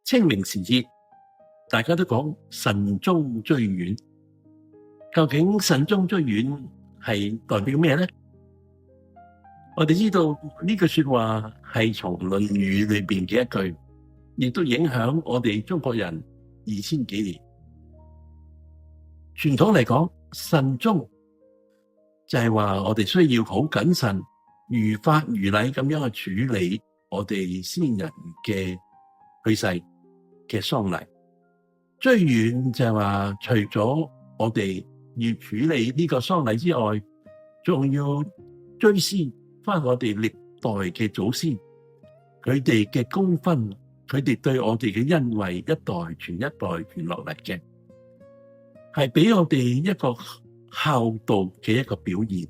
清明時節，大家都講慎終追遠，究竟慎終追遠係代表咩呢？我哋知道呢句說話係從《論語》裏邊嘅一句，亦都影響我哋中國人2000幾年。傳統嚟講，慎終就係話我哋需要好謹慎、如法如禮咁樣去處理我哋先人嘅去世嘅喪禮。追遠就係話，除咗我哋要處理呢個喪禮之外，仲要追思翻我哋歷代嘅祖先，佢哋嘅功勳，佢哋對我哋嘅恩惠，一代傳一代傳落嚟嘅，係俾我哋一個孝道嘅一個表現，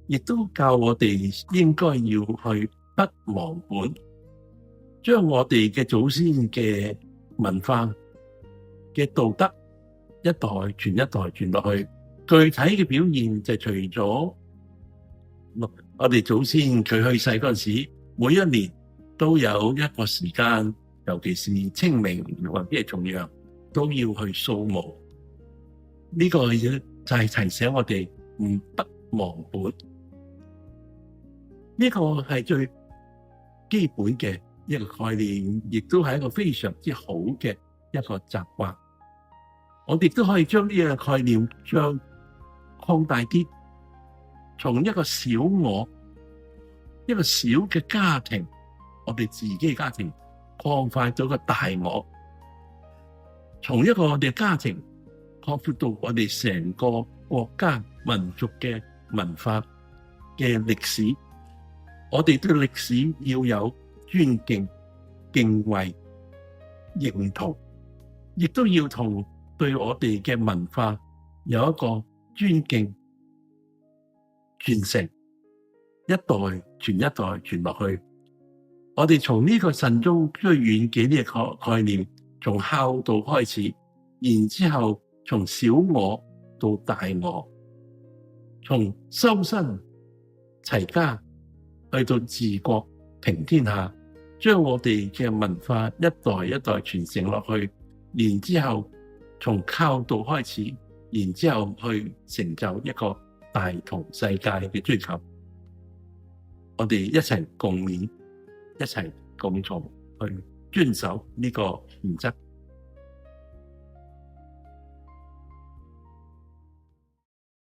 亦都教我哋應該要去不忘本，將我哋嘅祖先嘅文化嘅道德一代傳一代傳落去。具體嘅表現就除咗我哋祖先佢去世嗰陣時，每一年都有一個時間，尤其是清明或者係重陽，都要去掃墓。呢個就係提醒我哋不忘本。呢個係最基本嘅一個概念，亦都係一個非常之好嘅一個習慣。我哋都可以將呢個概念將擴大啲，從一個小我，一個小嘅家庭，我哋自己嘅家庭，擴大到一個大我，從一個我哋嘅家庭擴闊到我哋成個國家民族嘅文化嘅歷史。我哋對歷史要有尊敬、敬畏、認同，亦都要同對我哋嘅文化有一個尊敬、傳承，一代傳一代傳落去。我哋從呢個慎終追遠嘅呢個概念，從孝道開始，然之後從小我到大我，從修身齊家去到治國平天下，將我哋嘅文化一代一代傳承落去，然之後從孝道開始，然之後去成就一個大同世界嘅追求。我哋一齊共勉，一齊共同去遵守呢個原則。